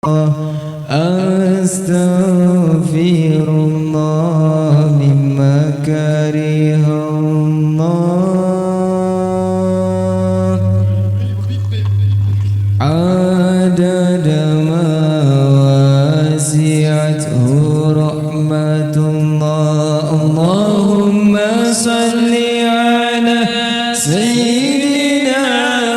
Astaghfirullah mimma karihallah adada ma wasi'athu rahmatullah. Allahumma salli ala sayyidina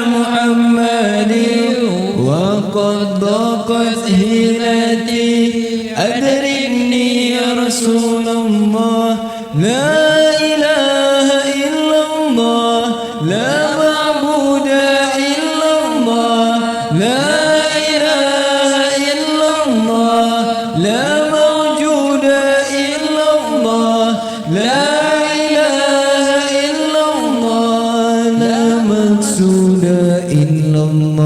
Muhammadin wa qad daqat hilati adrikni ya Rasulullah. La ilaha illallah, la ma'buda illallah, la ilaha illallah, la mawjuda illallah, la ilaha illallah, la maqsuda illallah.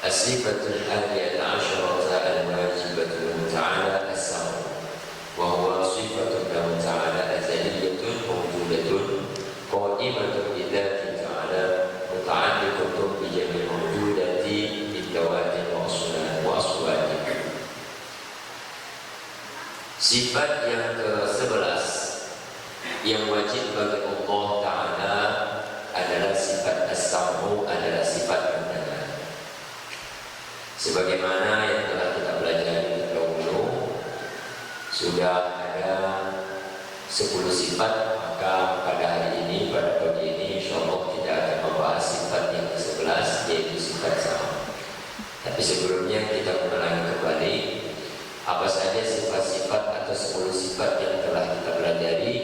الصفة الحادية عشرة الواجبة له تعالى السمع، وهو صفة له تعالى أزلية موجودة قائمة بذاته تعالى متعلقة بجميع الموجودات من ذوات وأصوات. Sifat yang ke-11 yang wajib bagi Allah Ta'ala adalah sifat as-sam'u, adalah sifat mendengar. Sebagaimana yang telah kita pelajari dahulu, sudah ada 10 sifat, maka pada hari ini, pada pagi ini insyaallah kita akan membahas sifat yang ke-11, yaitu sifat sama. Tapi sebelumnya kita mengulangi kembali apa saja sifat-sifat atau 10 sifat yang telah kita pelajari,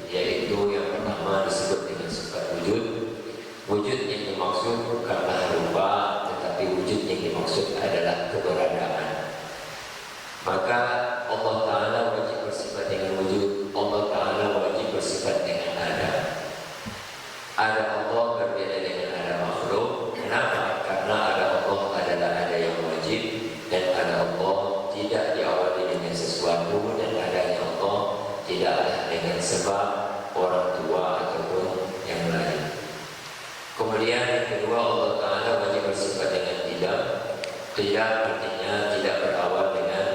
yaitu yang pertama disebut dengan sifat wujud. Wujud yang dimaksud bukanlah rupa, tetapi wujud yang dimaksud adalah keberadaan. Maka Allah Ta'ala wajib bersifat dengan wujud, Allah Ta'ala wajib bersifat dengan ada. Ada Allah berbeda dengan ada makhluk. Kenapa? Karena ada Allah adalah ada yang wajib, dan ada Allah tidak diawali dengan sesuatu, dan adanya Allah tidaklah dengan sebab orang tua ataupun yang lain. Kemudian yang kedua, Allah Ta'ala wajib bersifat dengan tidak. Tidak artinya tidak berawal dengan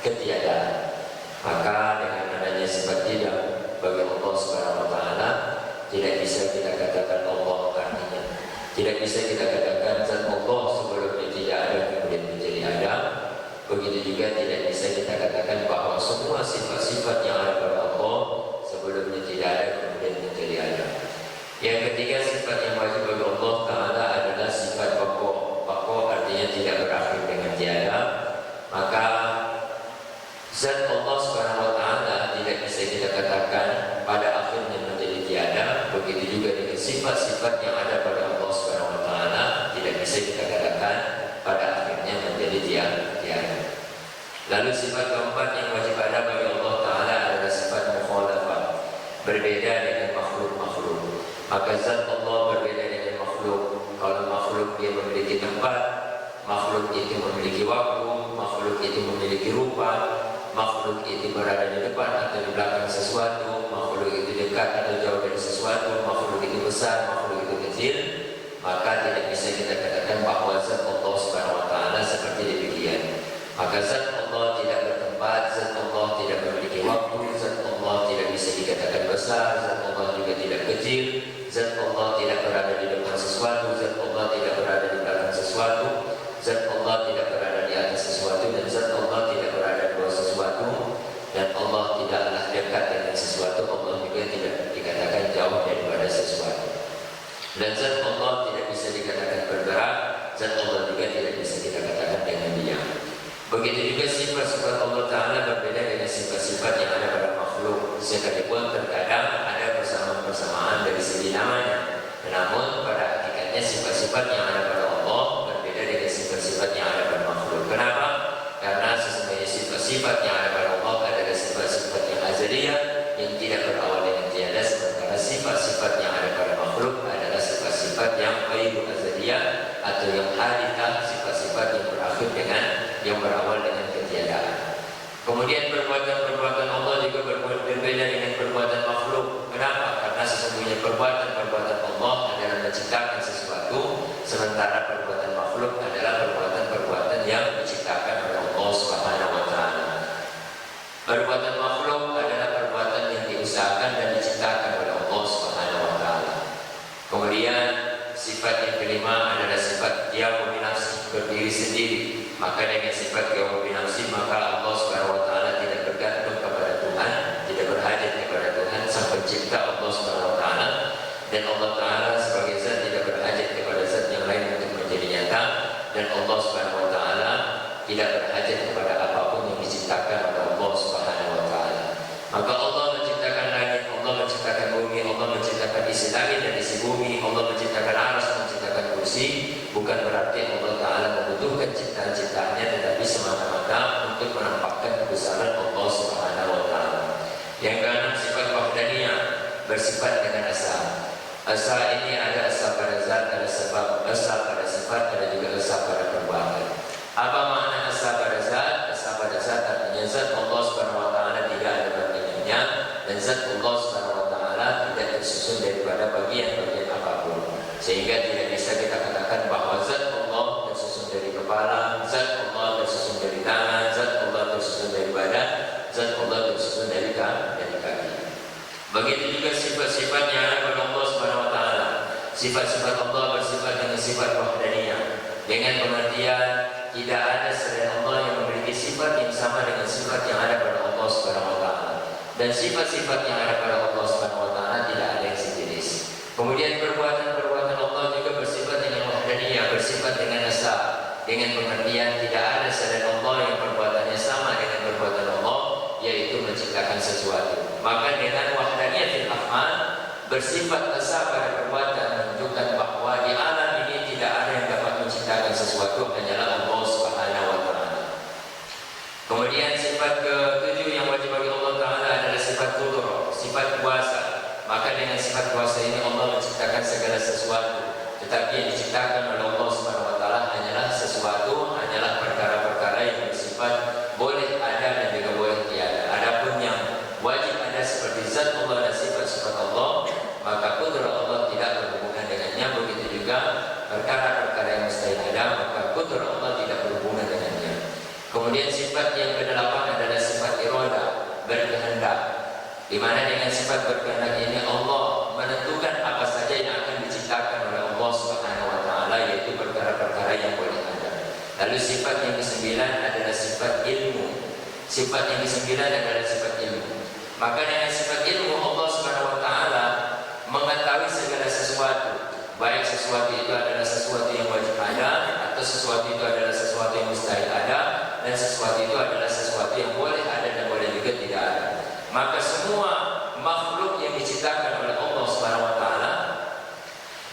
ketiadaan. Maka dengan adanya sifat tidak bagi Allah Subhanahu wa Ta'ala, tidak bisa kita katakan Allah artinya. Tidak bisa kita katakan zat Allah sebelumnya tidak ada kemudian menjadi ada. Begitu juga tidak bisa kita katakan bahwa semua sifat-sifat yang ada pada Allah sebelumnya tidak ada kemudian menjadi ada. Yang ketiga, sifat yang wajib bagi Allah Ta'ala adalah sifat bako. Bako artinya tidak berakhir dengan tiada. Maka zat Allah Subhanahu wa Ta'ala tidak bisa kita katakan pada akhirnya menjadi tiada. Begitu juga dengan sifat-sifat yang ada pada Allah Subhanahu wa Ta'ala tidak bisa kita katakan pada akhirnya menjadi tiada. Lalu sifat keempat yang wajib ada bagi Allah Ta'ala adalah sifat mukhalafah, berbeda dengan makhluk-makhluk. Maka zat Allah berbeda dengan makhluk. Kalau makhluk dia memiliki tempat, makhluk itu memiliki waktu, makhluk itu memiliki rupa, makhluk itu berada di depan atau di belakang sesuatu, makhluk itu dekat atau jauh dari sesuatu, makhluk itu besar, makhluk itu kecil, maka tidak bisa kita katakan bahwa zat Allah Subhanahu wa Ta'ala seperti demikian. Maka zat Allah tidak bertempat, zat Allah tidak memiliki waktu, zat Allah tidak bisa dikatakan besar, zat Allah juga tidak kecil, zat Allah tidak berada di depan sesuatu, zat Allah tidak berada di belakang sesuatu, zat Allah tidak berada di atas sesuatu, dan zat Allah tidak berada di bawah sesuatu, dan Allah tidaklah dekat dengan sesuatu, Allah juga tidak dikatakan jauh daripada sesuatu. Dan zat Allah tidak bisa dikatakan bergerak, zat Allah juga tidak bisa kita katakan dengan diam. Begitu juga sifat-sifat Allah Ta'ala berbeda dengan sifat-sifat yang ada pada makhluk. Sekalipun terkadang ada persamaan-persamaan dari segi namanya, namun pada hakikatnya sifat-sifat yang ada pada Allah berbeda dengan sifat-sifat yang ada pada makhluk. Kenapa? Karena sesungguhnya sifat-sifat yang ada pada Allah adalah sifat-sifat yang azaliyah, yang tidak berawal dengan tiada, sementara sifat-sifat yang ada pada makhluk adalah sifat-sifat yang ghairu azaliyah atau yang hadithah, sifat-sifat yang berakhir dengan yang berawal dengan ketiadaan. Kemudian maka dengan sifat ghafur binafsi, maka Allah Subhanahu wa taala tidak bergantung kepada Tuhan, tidak berhajat kepada Tuhan sang pencipta Allah Subhanahu wa taala, dan Allah taala sebagai zat tidak berhajat kepada zat yang lain untuk menjadi nyata, dan Allah Subhanahu wa taala tidak berhajat kepada apapun yang diciptakan oleh Allah Subhanahu wa taala. Maka Allah menciptakan langit, Allah menciptakan bumi, Allah menciptakan isi langit dan isi bumi, Allah menciptakan arsy, menciptakan kursi, bukan berarti Allah taala membutuhkan ciptaan-ciptaannya, tetapi semata-mata untuk menampakkan kebesaran Allah Subhanahu wa taala. Yang keenam, sifat wahdaniyah, bersifat dengan asa. Asa ini ada asa pada zat, ada sebab, asa pada sifat, ada juga asa pada perbuatan. Apa makna asa pada zat? Asa pada zat artinya zat Allah Subhanahu wa taala tidak ada bandingannya, dan zat Allah Subhanahu wa taala tidak tersusun daripada bagian-bagian apapun. Sehingga tidak bisa kita katakan bahwa zat Allah tersusun dari kepala, zat Allah tersusun dari tangan, zat Allah tersusun dari badan, zat Allah tersusun dari kaki. Begitu juga sifat-sifat yang ada pada Allah Subhanahu wa taala. Sifat-sifat Allah bersifat dengan sifat wahdaniyah, dengan pengertian tidak ada selain Allah yang memiliki sifat yang sama dengan sifat yang ada pada Allah Subhanahu wa taala. Dan sifat-sifat yang ada pada Allah Subhanahu wa taala tidak ada yang sejenis. Kemudian perbuatan-perbuatan Allah juga bersifat dengan wahdaniyah, bersifat dengan asa, dengan pengertian tidak ada selain Allah yang perbuatannya sama dengan perbuatan Allah, yaitu menciptakan sesuatu. Maka dengan wahdaniyah fil af'al, bersifat asa pada perbuatan, menunjukkan bahwa di alam ini tidak ada yang dapat menciptakan sesuatu, hanyalah Allah Subhanahu wa taala. Kemudian sifat ke-7 yang wajib bagi Allah taala adalah sifat qudrah, sifat kuasa. Maka dengan sifat kuasa ini Allah menciptakan segala sesuatu, tetapi yang diciptakan oleh Allah Subhanahu wa taala hanyalah sesuatu, hanyalah perkara-perkara yang bersifat boleh ada dan juga boleh tiada. Adapun yang wajib ada seperti zat Allah dan sifat-sifat Allah, maka qudrah Allah tidak berhubungan dengannya. Begitu juga perkara-perkara yang mustahil ada, maka qudrah Allah tidak berhubungan dengannya. Kemudian sifat yang ke-8 adalah sifat iradah, berkehendak, di mana dengan sifat berkehendak ini Allah menentukan apa saja yang akan diciptakan oleh Allah Subhanahu wa taala, yaitu perkara-perkara yang boleh ada. Lalu sifat yang ke-9 adalah sifat ilmu. Sifat yang ke-9 adalah sifat ilmu. Maka dengan sifat ilmu Allah Subhanahu wa taala mengetahui segala sesuatu, baik sesuatu itu adalah sesuatu yang wajib ada, atau sesuatu itu adalah sesuatu yang mustahil ada, dan sesuatu itu adalah sesuatu yang boleh ada dan boleh juga tidak ada. Maka semua makhluk yang diciptakan oleh Allah Subhanahu wa taala,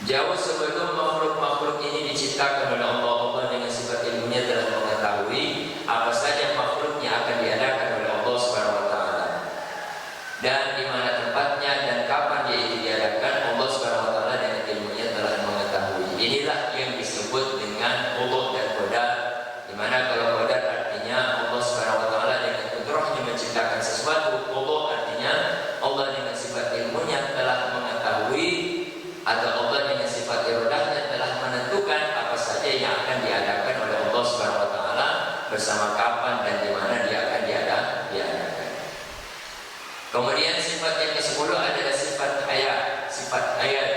jauh sebelum makhluk-makhluk ini diciptakan oleh Allah, Allah dengan sifat ilmunya telah mengetahui apa saja makhluk yang akan diadakan oleh Allah Subhanahu wa taala, dan di mana tempatnya dan kapan dia itu diadakan. Allah Subhanahu wa taala dengan ilmunya telah mengetahui. Inilah yang disebut dengan qada dan qadar, di mana kalau qadar artinya Allah Subhanahu wa taala dengan qudrahnya menciptakan sesuatu, qada artinya Allah dengan sifat ilmunya telah mengetahui, atau Allah dengan sifat iradahnya telah menentukan apa saja yang akan diadakan oleh Allah Subhanahu wa taala, bersama kapan dan di mana dia akan diadakan. Kemudian sifat yang ke-10 adalah sifat hayat. Sifat hayat.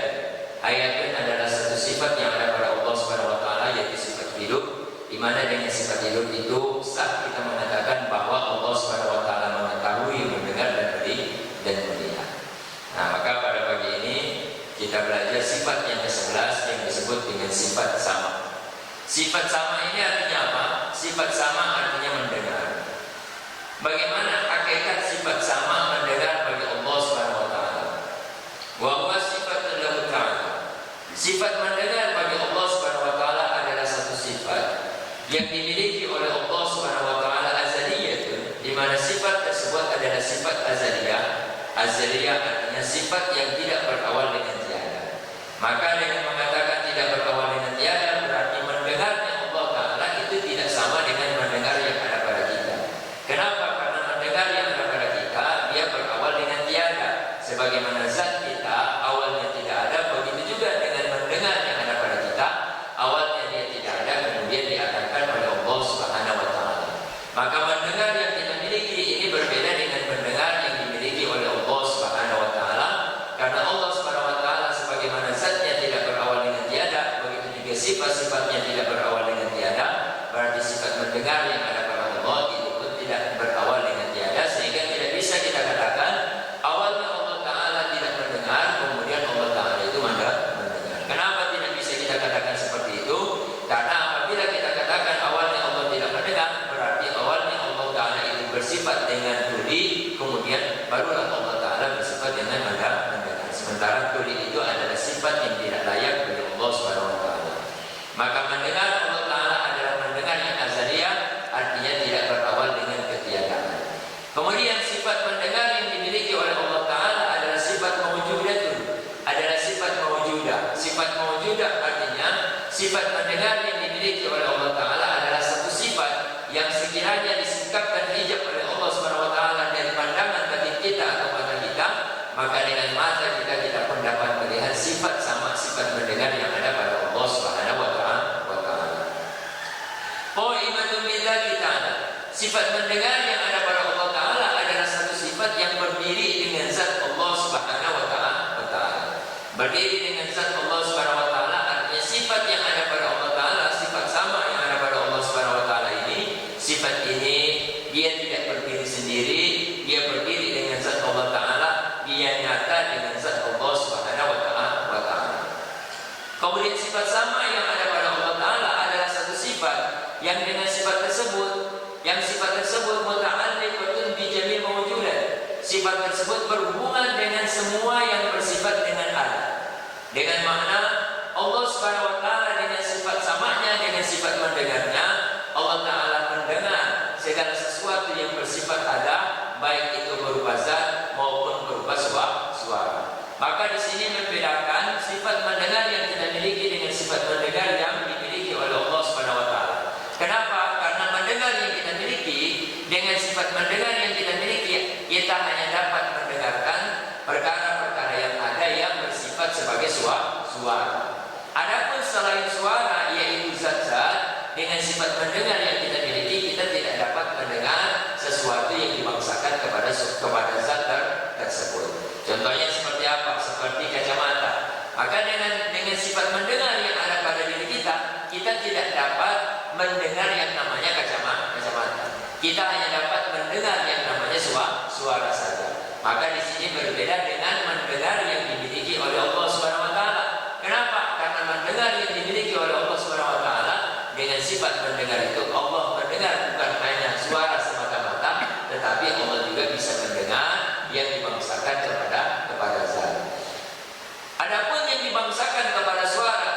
Hayat adalah satu sifat yang ada pada Allah Subhanahu wa taala, yaitu sifat hidup, di mana dengan sifat hidup itu sah kita mengatakan bahwa Allah Subhanahu wa taala mengetahui, mendengar dan melihat. Nah, maka pada pagi ini kita belajar sifat yang ke-11 yang disebut dengan sifat sama. Sifat sama ini artinya apa? Sifat sama artinya mendengar. Bagaimana hakikat sifat sama mendengar bagi Allah Subhanahu wa taala? Wa huwa sifatun lahu ta'ala. Sifat mendengar bagi Allah Subhanahu wa taala adalah satu sifat yang dimiliki oleh Allah Subhanahu wa taala azaliyah, di mana sifat tersebut adalah sifat azaliyah. Azaliyah artinya sifat yang tidak berawal dengan tiada. Maka dengan mengatakan tidak berawal dengan tiada, berarti mendengarnya Allah taala itu tidak sama dengan mendengar yang ada pada kita. Kenapa? Karena mendengar yang ada pada kita dia berawal dengan tiada. Sebagaimana zat kita awalnya tidak ada, begitu juga dengan mendengar yang ada pada kita, awalnya dia tidak ada, kemudian diadakan oleh Allah Subhanahu wa taala. Maka mendengar yang kita miliki ini berbeda dengan mendengar yang dimiliki oleh Allah Subhanahu wa taala, karena Allah Subhanahu wa taala sebagaimana zatnya tidak berawal dengan tiada, begitu juga sifat-sifatnya tidak berawal dengan tiada. Berarti sifat mendengar, kemudian Allah Ta'ala itu mendengar. Kenapa tidak bisa kita katakan seperti itu? Karena apabila kita katakan awalnya Allah tidak mendengar, berarti awalnya Allah Ta'ala itu bersifat dengan tuli, kemudian barulah Allah Ta'ala bersifat dengan mendengar. Sementara tuli itu adalah sifat yang tidak layak bagi Allah Subhanahu wa Ta'ala. Maka mendengar Allah Ta'ala adalah mendengar yang azaliyah, artinya tidak berawal dengan ketiadaan. Kemudian sifat mendengar yang dimiliki oleh Allah Ta'ala adalah sifat mawjudatun, adalah sifat mawjudah. Sifat mawjudah artinya sifat mendengar yang dimiliki oleh Allah Ta'ala adalah satu sifat yang sekiranya disingkapkan hijab oleh Allah Subhanahu wa Ta'ala dari pandangan batin kita atau mata kita, maka dengan mata kita tidak pun dapat melihat sifat sama sifat mendengar yang ada pada Allah Subhanahu wa Ta'ala. Qaimatun bidzati ta'ala. Sifat mendengar yang ada pada Allah Ta'ala adalah satu sifat yang berdiri dengan zat Allah Subhanahu wa Ta'ala. Berdiri dengan zat Allah Subhanahu wa Ta'ala artinya sifat yang ada pada Allah Ta'ala, sifat sama yang ada pada Allah Subhanahu wa Ta'ala ini, sifat ini dia tidak berdiri sendiri, dia berdiri dengan zat Allah Ta'ala, dia nyata dengan zat Allah Subhanahu wa Ta'ala. Kemudian sifat sama yang ada pada Allah Ta'ala adalah satu sifat yang dengan sifat tersebut muta'alliqatun bi jami' mawjudat. Sifat tersebut berhubungan dengan semua yang bersifat dengan ada. Dengan makna Allah Subhanahu wa Ta'ala dengan sifat samanya, dengan sifat mendengarnya, Allah Ta'ala mendengar segala sesuatu yang bersifat ada, baik itu berupa zat maupun berupa suara. Maka di sini membedakan sifat mendengar yang kita miliki dengan sifat mendengar yang dimiliki oleh Allah Subhanahu wa Ta'ala. Kenapa? Karena mendengar yang kita miliki dengan sifat mendengar yang kita miliki, kita hanya dapat mendengarkan perkara-perkara yang ada yang bersifat sebagai suara. Adapun selain suara, yaitu zat-zat, dengan sifat mendengar yang kita miliki, kita tidak dapat mendengar sesuatu yang dibangsakan kepada zat tersebut. Contohnya seperti apa? Seperti kacamata. Maka dengan sifat mendengar yang ada pada diri kita, kita tidak dapat mendengar yang namanya kacamata. Kita hanya dapat mendengar yang namanya suara saja. Maka di sini berbeda dengan mendengar yang dimiliki oleh Allah Subhanahu wa Ta'ala. Kenapa? Karena mendengar yang dimiliki oleh Allah Subhanahu wa Ta'ala dengan sifat mendengar itu, Allah mendengar bukan hanya suara semata-mata, tetapi Allah juga bisa mendengar yang dibangsakan kepada zat. Adapun yang dibangsakan kepada suara,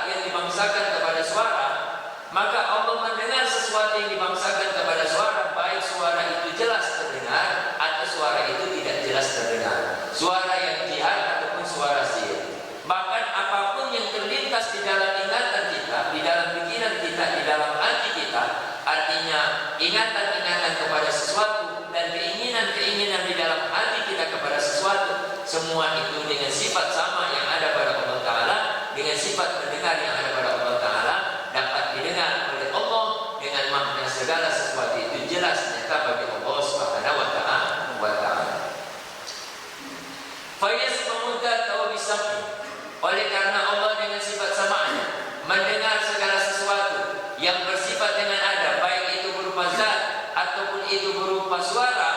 maka Allah mendengar sesuatu yang dibangsakan kepada suara, baik suara itu jelas terdengar atau suara itu tidak jelas terdengar, suara yang jihar ataupun suara sihir. Bahkan apapun yang terlintas di dalam ingatan kita, di dalam pikiran kita, di dalam hati kita, artinya ingatan-ingatan kepada sesuatu dan keinginan-keinginan di dalam hati kita kepada sesuatu, semua itu dengan sifat sama yang ada pada Allah Ta'ala, dengan sifat mendengar yang ada pada Allah Ta'ala, dapat didengar oleh Allah dengan makna segala sesuatu itu jelas nyata bagi Allah Subhanahu wa Ta'ala. Fayasma'u dzatahu bisami. Oleh karena Allah dengan sifat samanya mendengar segala sesuatu yang bersifat dengan ada, baik itu berupa zat ataupun itu berupa suara,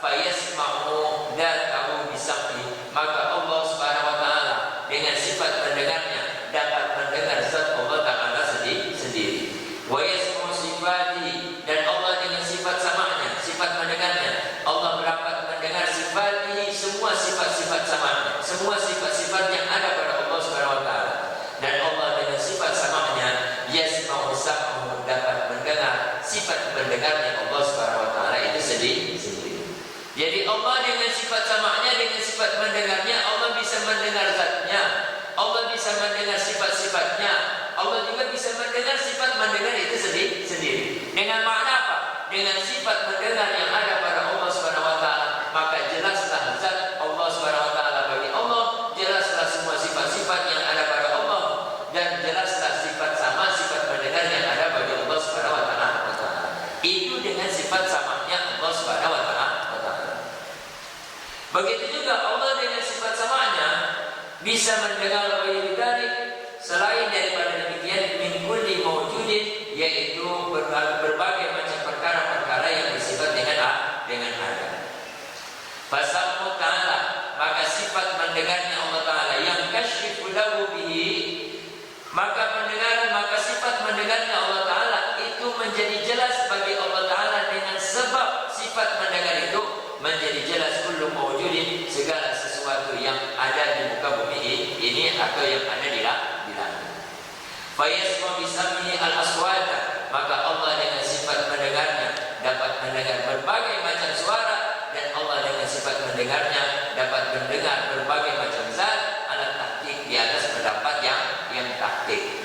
fayasma'u dzatahu bisami. Maka Allah Subhanahu wa Ta'ala dengan sifat mendengarnya dapat mendengar zat Allah Ta'ala sendiri. Wa yasma'u sifatihi, dan Allah dengan sifat samanya, sifat mendengarnya, Allah dapat mendengar sifatihi, semua sifat-sifat samanya, semua sifat-sifat yang ada pada Allah Subhanahu wa Ta'ala. Dan Allah dengan sifat samanya, yasma'u sam'ahu, dapat mendengar sifat mendengarnya Allah Subhanahu wa Ta'ala itu sendiri. Jadi Allah dengan sifat samanya, dengan sifat mendengarnya, Allah bisa mendengar zatnya, Allah bisa mendengar sifat-sifatnya, Allah juga bisa mendengar sifat mendengar itu sendiri. Dengan makna apa? Dengan sifat mendengar yang ada pada Allah Subhanahu wa Ta'ala, maka jelaslah zat Allah Subhanahu wa Ta'ala bagi Allah, jelaslah semua sifat-sifat yang ada pada Allah, dan jelaslah sifat sama sifat mendengar yang ada bagi Allah Subhanahu wa Ta'ala. Itu dengan sifat samanya Allah Subhanahu wa Ta'ala. Begitu juga Allah dengan sifat samanya bisa mendengar lebih dari selain daripada demikian min kulli mawjudin, yaitu berbagai macam perkara-perkara yang bersifat dengan ada. Fasammu ta'ala, maka sifat mendengarnya Allah Ta'ala bumi atau yang ada di langit. Fayasma bisamihi al-aswata, maka Allah dengan sifat mendengarnya dapat mendengar berbagai macam suara, dan Allah dengan sifat mendengarnya dapat mendengar berbagai macam zat. Ala tahqiq, di atas pendapat yang tahqiq.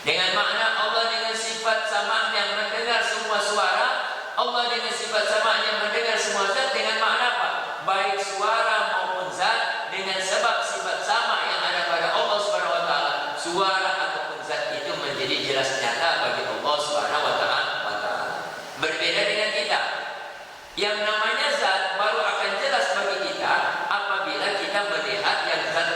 Dengan makna Allah dengan sifat samanya mendengar semua suara, Allah dengan sifat samanya mendengar semua zat. Dengan makna apa? Baik suara maupun zat, dengan sebab sifat sama yang ada pada Allah Subhanahu wa taala, suara ataupun zat itu menjadi jelas nyata bagi Allah Subhanahu wa taala. Berbeda dengan kita. Yang namanya zat baru akan jelas bagi kita apabila kita melihat yang zat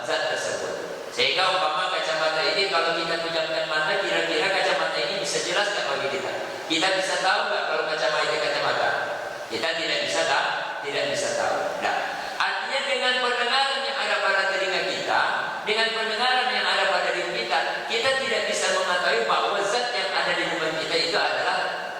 tersebut. Sehingga umpama kacamata ini, kalau kita pejamkan mata, kira-kira kacamata ini bisa jelas nggak bagi kita? Kita bisa tahu nggak kalau kacamata itu kacamata? Kita tidak bisa tahu. Nah, artinya dengan pendengaran yang ada pada telinga kita, dengan pendengaran yang ada pada diri kita, kita tidak bisa mengetahui bahwa zat yang ada di depan kita itu adalah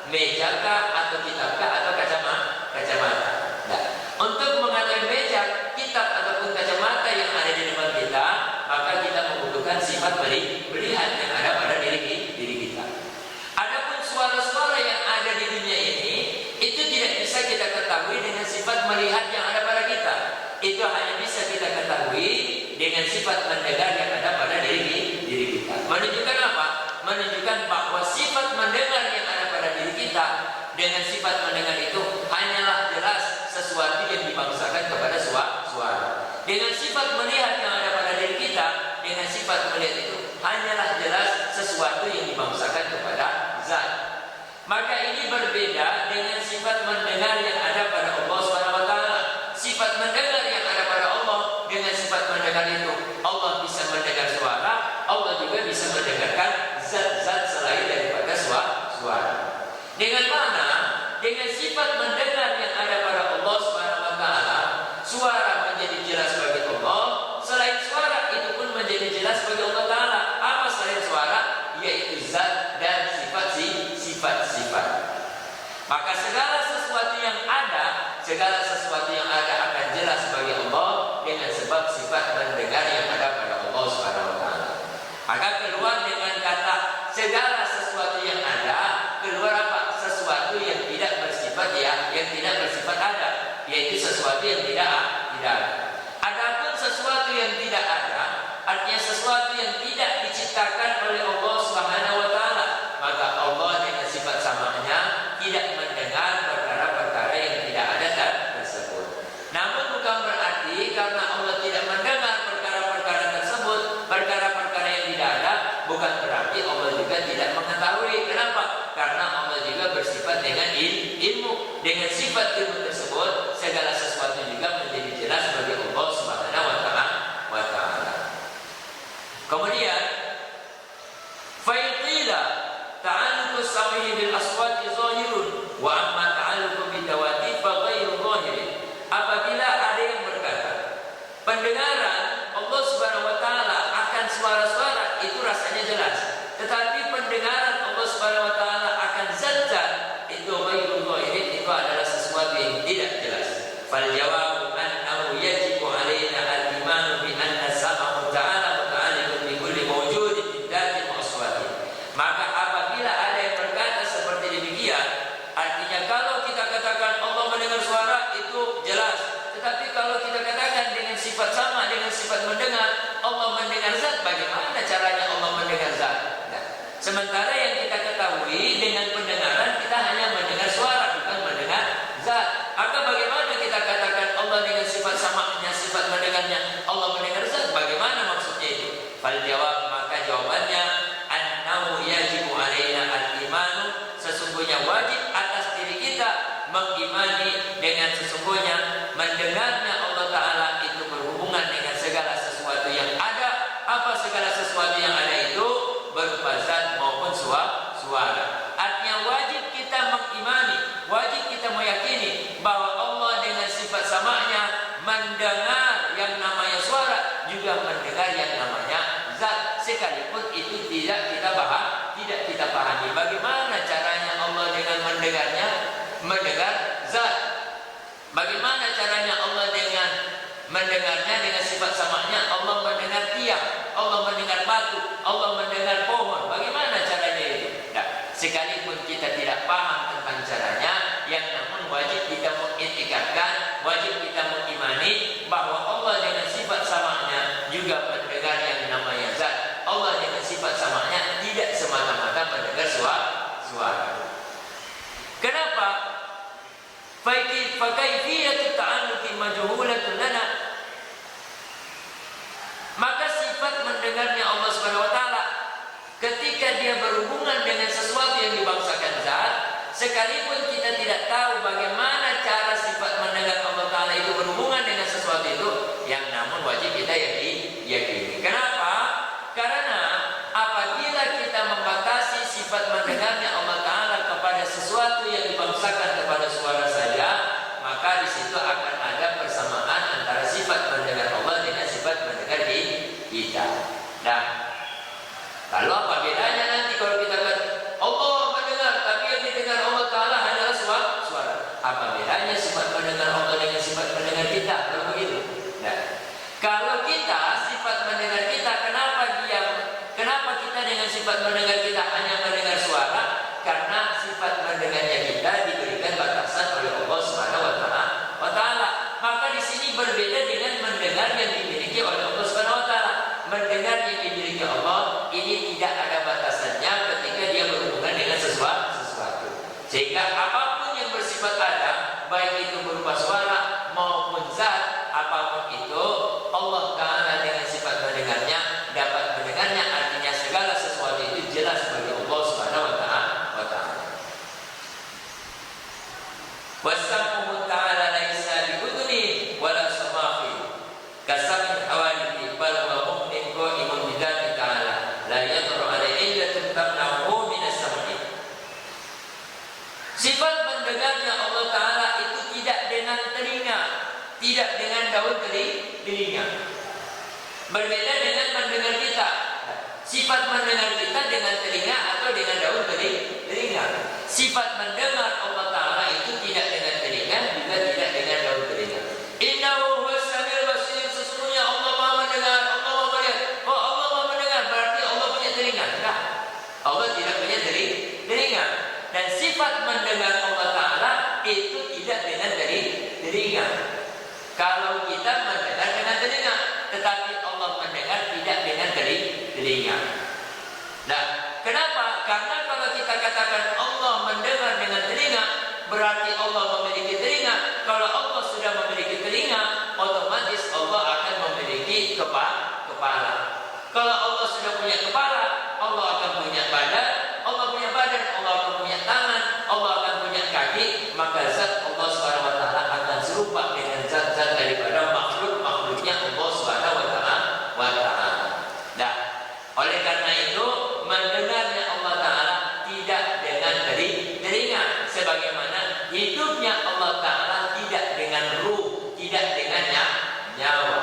mejakah atau kitabkah atau kacamata. Nah, untuk mengetahui meja, kitab ataupun kacamata yang ada di depan kita, maka kita membutuhkan sifat melihat yang ada pada diri kita. Adapun suara-suara yang ada di dunia ini, itu tidak bisa kita ketahui dengan sifat melihat yang ada pada kita. Itu hanya bisa kita ketahui dengan sifat mendengar yang ada pada diri kita. Menunjukkan apa? Menunjukkan bahwa sifat mendengar yang ada pada diri kita dengan sifat mendengar itu hanyalah jelas sesuatu yang dibangsakan kepada suara. Dengan sifat melihat yang ada pada diri kita, dengan sifat melihat itu hanyalah jelas sesuatu yang dibangsakan kepada zat. Maka ini berbeda dengan sifat mendengar yang ada pada Allah Subhanahu wa taala. Sifat mendengar yang ada pada Allah, dengan sifat mendengar itu Allah bisa mendengar suara, Allah juga bisa mendengarkan zat-zat selain daripada suara. Dengan mana? Dengan sifat mendengar yang ada pada Allah Subhanahu wa taala, suara menjadi jelas bagi Allah, selain suara itu pun menjadi jelas bagi Allah taala. Apa selain suara? Yaitu zat dan sifat-sifat. Maka segala sesuatu yang ada akan jelas bagi Allah dengan sebab sifat mendengar yang ada pada Allah Subhanahu wa taala. Maka keluar dengan kata segala sesuatu yang ada, keluar apa? Sesuatu yang tidak bersifat ada, yaitu sesuatu yang tidak ada. Adapun sesuatu yang tidak ada, artinya sesuatu yang tidak diciptakan oleh Allah Subhanahu wa taala, maka Allah dengan sifat samanya tidak mendengar perkara-perkara yang tidak ada tersebut. Namun bukan berarti karena Allah tidak mendengar perkara-perkara tersebut, perkara-perkara yang tidak ada, bukan berarti Allah juga tidak mengetahui. Kenapa? Karena Allah juga bersifat dengan ilmu. Dengan sifat ilmu tersebut, segala sesuatu juga menjadi jelas bagi Allah Subhanahu wa taala. Kemudian fa'ila ta'alluqu sam'i bil aswati zahirun wa amma ta'alluqu bidawati fa ghairu zahirin. Apabila ada yang berkata pendengaran Allah Subhanahu wa taala akan suara-suara itu rasanya jelas, tetapi pendengaran Allah Subhanahu wa taala akan zat-zat itu ghairu zahirin, itu adalah sesuatu yang tidak jelas. Fal jawab annahu yajibu alaina al-iman bi anna sam'ahu ta'ala muta'alliqun bi kulli mawjudin min dhatin wa aswatin. Maka apabila ada yang berkata seperti demikian, artinya kalau kita katakan Allah mendengar suara itu jelas, tetapi kalau kita katakan dengan sifat sama, dengan sifat mendengar, Allah mendengar zat, bagaimana caranya Allah mendengar zat? Nah, sementara yang kita ketahui dengan pendengaran kita hanya mendengar suara, bukan mendengar zat. Maka bagaimana kita katakan Allah dengan sifat samanya, sifat mendengarnya, Allah mendengar zat? Bagaimana maksudnya itu? Fal jawab, maka jawabannya annahu yajibu alaina al-imanu, sesungguhnya wajib atas diri kita mengimani dengan sesungguhnya mendengarnya Allah taala itu berhubungan dengan segala sesuatu yang ada. Apa segala sesuatu yang ada itu? Berupa zat maupun suara. Artinya wajib kita mengimani, wajib kita meyakini bahwa Allah dengan sifat samanya mendengar yang namanya suara, juga mendengar yang namanya zat, sekalipun itu tidak kita pahami. Bagaimana caranya Allah dengan mendengar zat? Bagaimana caranya Allah dengan mendengarnya dengan sifat samanya? Allah mendengar sesuatu yang dibangsakan zat, sekalipun kita tidak tahu bagaimana cara sifat mendengar Allah Ta'ala itu berhubungan dengan sesuatu itu, yang namun wajib kita yakini. Kenapa? Karena apabila kita membatasi sifat mendengarnya Allah Ta'ala kepada sesuatu yang dibangsakan kepada suara saja, maka di situ akan ada persamaan antara sifat mendengar Allah dengan sifat mendengar kita. Nah, lalu apa bedanya nanti kalau kita kata Allah mendengar, tapi yang didengar Allah Ta'ala hanyalah suara? Apa bedanya sifat mendengar Allah dengan sifat mendengar kita? Kalau begitu. Nah, kalau kita sifat mendengar kita, kenapa kita dengan sifat mendengar kita hanya mendengar suara? Karena sifat mendengarnya kita diberikan batasan oleh Allah Subhanahu wa Ta'ala. Maka di sini berbeda dengan mendengar yang dimiliki oleh Allah Subhanahu wa Ta'ala. Mendengar yang dimiliki Allah ini tidak ada batasannya ketika dia berhubungan dengan sesuatu. Sehingga apapun yang bersifat ada, baik itu berupa suara maupun zat, apapun itu Allah Ta'ala dengan sifat mendengarnya dapat mendengarnya, artinya segala sesuatu itu jelas bagi Allah Subhanahu wa Ta'ala. Wasam'uhu ta'ala laisa bi'udhuni wala sama'i kasam awalihi bal wa mu'min qa'imun bidzati ta'ala la yadru 'alaihi illatun tamna'uhu min as-sam'i. Sifat mendengarnya Allah Ta'ala itu tidak dengan telinga, tidak dengan daun telinga. Berbeda dengan mendengar kita. Sifat mendengar kita dengan telinga atau dengan daun telinga. Sifat mendengar Allah Ta'ala itu tidak dengan telinga, juga tidak dengan daun telinga. Innahu huwas samiul basir, sesungguhnya Allah Maha mendengar, Allah Maha melihat. Oh, Allah Maha mendengar, berarti Allah punya telinga? Enggak. Allah tidak punya telinga. Dan sifat mendengar Allah Ta'ala itu tidak dengan telinga. Kalau kita mendengar dengan telinga, tetapi Allah mendengar tidak dengan telinga. Nah, kenapa? Karena kalau kita katakan Allah mendengar dengan telinga, berarti Allah memiliki telinga. Kalau Allah sudah memiliki telinga, otomatis Allah akan memiliki kepala. Kalau Allah sudah punya kepala, Allah akan punya badan. Allah punya badan, Allah akan punya tangan, Allah akan punya kaki. Maka zat Allah Subhanahu wa Ta'ala akan serupa dengan zat-zat daripada makhluk-makhluknya Allah Subhanahu wa Ta'ala. Nah, oleh karena itu mendengarnya Allah Ta'ala tidak dengan telinga, sebagaimana hidupnya Allah Ta'ala tidak dengan ruh, tidak dengan nyawa.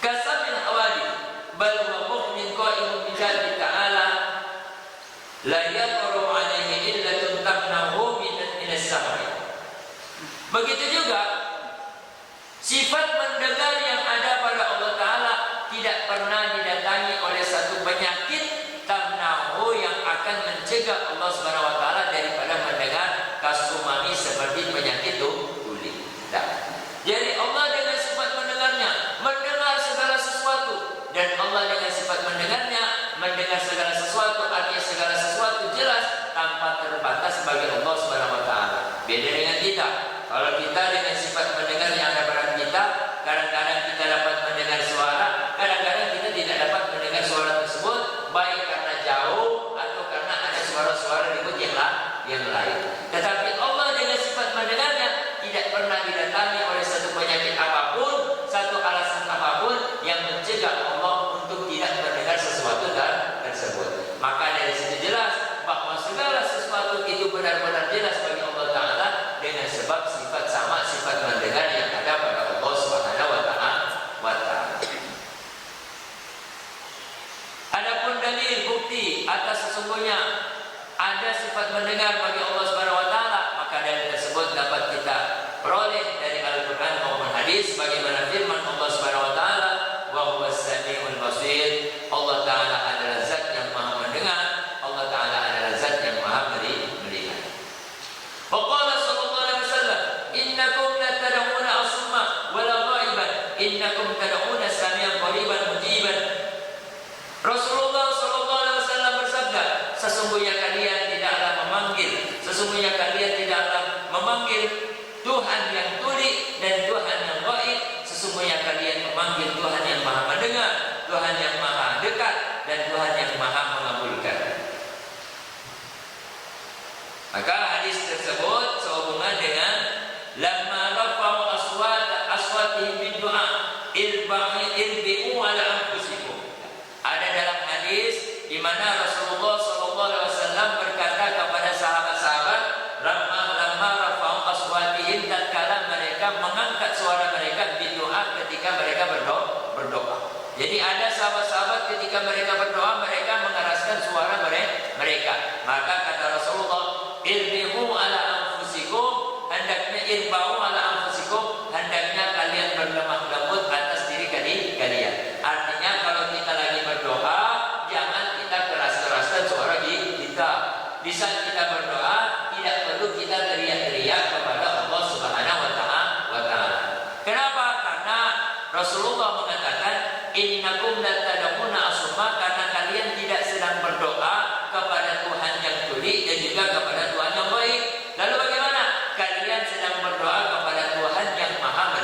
Kasamil hawadi bal huwa mu'min qa'imun bidzati ta'ala la yaqru 'alaihi illatun tamnahu min as-sam'i. Begitu juga sifat mendengar yang ada pada Allah Ta'ala tidak pernah didatangi oleh satu penyakit tamnahu yang akan mencegah Allah Subhanahu wa Ta'ala daripada mendengar kasumani seperti penyakit tuli. Jadi Allah dengan sifat mendengarnya mendengar segala sesuatu, dan Allah dengan sifat mendengarnya mendengar segala sesuatu, artinya segala sesuatu jelas tanpa terbatas bagi Allah Subhanahu wa Ta'ala. Beda dengan kita. Kalau kita dengan sifat mendengar yang ada pada kita, kadang-kadang kita dapat mendengar suara, kadang-kadang kita tidak dapat mendengar suara tersebut, baik karena jauh atau karena ada suara-suara ribut yang lain. Tetapi Allah dengan sifat mendengarnya tidak pernah didatangi oleh satu penyakit apapun, satu alasan apapun yang mencegah Allah untuk tidak mendengar sesuatu tersebut. Maka dari situ jelas bahwa segala sesuatu itu benar-benar jelas bagi Allah Ta'ala dengan sebab sifat sama sifat mendengar yang ada pada Allah Subhanahu wa Ta'ala. Adapun dalil bukti atas sesungguhnya ada sifat mendengar bagi Allah Subhanahu wa Ta'ala, maka dalil tersebut dapat kita peroleh dari Al-Quran maupun hadis, bagaimana firman Allah Subhanahu wa Ta'ala, wa huwas samiul basir. Allah Ta'ala adalah zat yang maha mendengar, Allah Ta'ala adalah zat yang maha melihat. Wa qala sallallahu alaihi wasallam, innakum la tad'una asma wa la ghaiban, innakum tad'una samian qariban mujiban. Rasulullah sallallahu alaihi wasallam bersabda, sesungguhnya kalian tidaklah memanggil bidu'a irbi'u ala anfusikum. Ada dalam hadis di mana Rasulullah SAW berkata kepada sahabat-sahabat, lamma rafa'u aswatihim, tatkala mereka mengangkat suara mereka bidu'a, ketika mereka berdoa. Jadi ada sahabat-sahabat ketika mereka berdoa, mereka mengeraskan suara mereka. Maka kata Rasulullah, irbi'u ala anfusikum, hendaknya irba'u ala anfusikum, hendaknya kalian berlemah lembut atas diri kalian. Artinya kalau kita lagi berdoa, jangan kita keras-keraskan suara kita. Di saat kita berdoa, tidak perlu kita teriak-teriak kepada Allah Subhanahu wa Ta'ala. Kenapa? Karena Rasulullah mengatakan, innakum la tad'una asma, karena kalian tidak sedang berdoa kepada Tuhan yang tuli dan juga kepada Tuhan yang baik. Lalu bagaimana? Kalian sedang berdoa kepada Tuhan yang Maha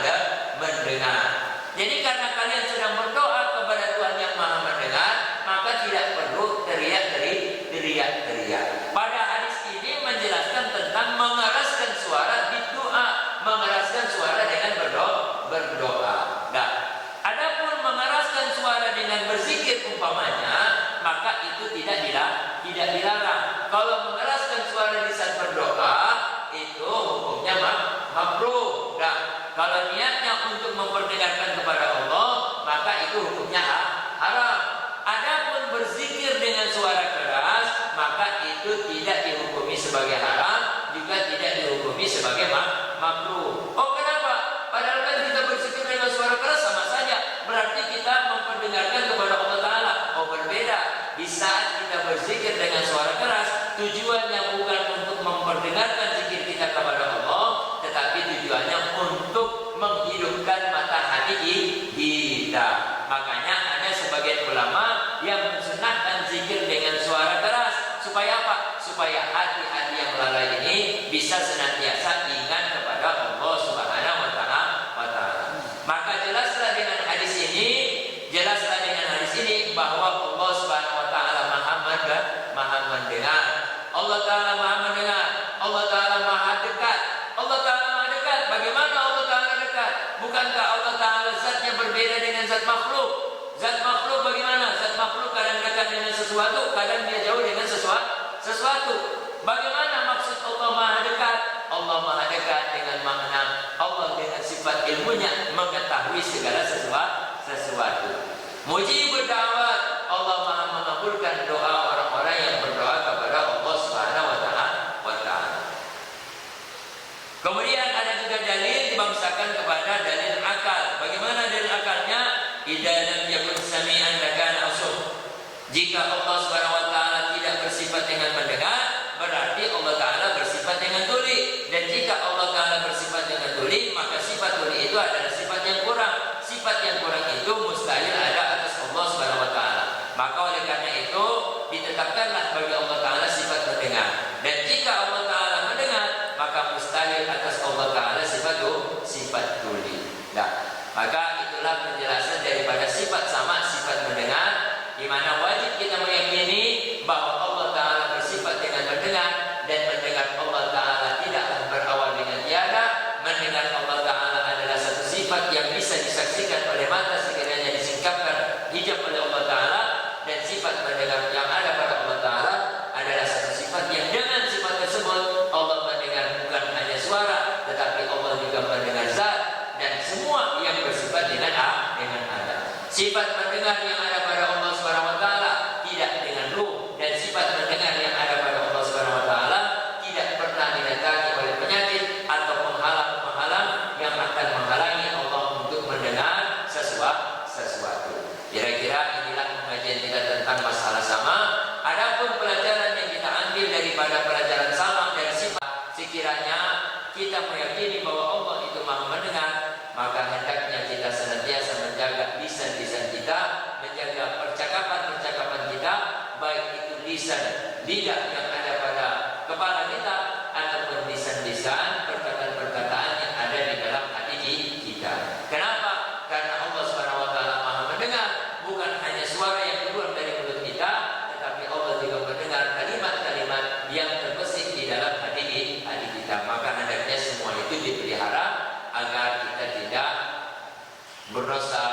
mendengar. Jadi karena kalian sedang berdoa kepada Tuhan yang Maha mendengar, maka tidak perlu teriak-teriak. Pada hadis ini menjelaskan tentang mengeraskan suara di doa, mengeraskan suara dengan berdoa. Nah, adapun mengeraskan suara dengan berzikir umpamanya, maka itu tidak dilarang. Kalau mengeraskan suara di saat berdoa, itu hukumnya makruh. Nah, kalau niatnya untuk memperdengarkan kepada Allah, maka itu hukumnya haram. Adapun berzikir dengan suara keras, maka itu tidak dihukumi sebagai haram, juga tidak dihukumi sebagai makruh. Oh, kenapa? Padahal kan kita berzikir dengan suara keras sama saja, berarti kita memperdengarkan kepada Allah Ta'ala. Oh, berbeda. Di saat kita berzikir dengan suara keras, tujuannya bukan untuk memperdengarkan zikir kita kepada Allah, tetapi tujuannya untuk menghidupkan mata hati kita. Makanya ada sebagian ulama yang mensunahkan zikir dengan suara keras. Supaya apa? Supaya hati-hati yang lalai ini bisa senantiasa ingat kepada Allah Subhanahu wa Ta'ala. Maka jelaslah dengan hadis ini bahwa Allah Subhanahu wa Ta'ala Maha mendengar. Allah Ta'ala Maha mendengar. Allah Ta'ala Maha dekat. Allah Ta'ala Maha dekat. Bagaimana Allah Ta'ala dekat? Bukankah Allah Ta'ala zatnya berbeda dengan zat makhluk? Zat makhluk bagaimana? Zat makhluk kadang dekat dengan sesuatu, kadang dia jauh dengan sesuatu. Bagaimana maksud Allah Maha dekat? Allah Maha dekat dengan makna Allah dengan sifat ilmunya mengetahui segala sesuatu. Mujibud da'wat, Allah Maha mengabulkan doa orang-orang yang berdoa kepada Allah Subhanahu wa Ta'ala. Kemudian ada juga dalil dibangsakan kepada dalil akal. Bagaimana dalil akalnya? Idza lam yakun sami'an lakana usum. Jika Allah Subhanahu wa Ta'ala tidak bersifat dengan mendengar, berarti Allah Ta'ala bersifat dengan tuli. Dan jika Allah Ta'ala bersifat dengan tuli, maka sifat tuli itu adalah sifat yang kurang. Sifat yang kurang itu mustahil ada atas Allah Subhanahu wa Ta'ala. Maka oleh karena itu ditetapkanlah bagi Allah Ta'ala sifat mendengar. Dan jika Allah Ta'ala mendengar, maka mustahil atas Allah Ta'ala sifat tuli. Nah, maka itulah penjelasan daripada sifat sama, sifat mendengar, di mana wajib kita meyakini bahwa Allah Ta'ala bersifat dengan mendengar, dan mendengar Allah Ta'ala tidaklah berawal dengan tiada. Mendengar Allah Ta'ala adalah satu sifat yang bisa disaksikan oleh mata sekiranya disingkapkan hijab oleh Allah Ta'ala, dan sifat mendengar yang ada pada Allah Ta'ala adalah satu sifat yang dengan sifat tersebut Allah mendengar bukan hanya suara, tetapi Allah juga mendengar zat dan semua yang bersifat dengan ada. Sifat mendengar yang ada pada Allah Subhanahu wa Ta'ala tidak dengan ruh, dan sifat mendengar yang ada pada Allah Subhanahu wa Ta'ala tidak pernah didatangi oleh penyakit atau penghalang yang akan menghalangi Allah untuk mendengar sesuatu. Kira-kira inilah pengajian kita tentang masalah sama. Adapun pelajaran yang kita ambil daripada pelajaran sama dan sifat, sekiranya kita meyakini bahwa Allah itu Maha mendengar, maka hendaknya kita senantiasa menjaga lisan-lisan kita, menjaga percakapan-percakapan kita, baik itu lisan lidah yang ada pada kepala kita ataupun lisan-lisan perkataan-perkataan yang ada di dalam hati kita. Kenapa? Karena Allah Subhanahu wa Ta'ala Maha mendengar, bukan hanya suara yang keluar dari mulut kita, tetapi Allah juga mendengar kalimat-kalimat yang terbesit di dalam hati kita. Maka hendaknya semua itu dipelihara agar kita tidak berdosa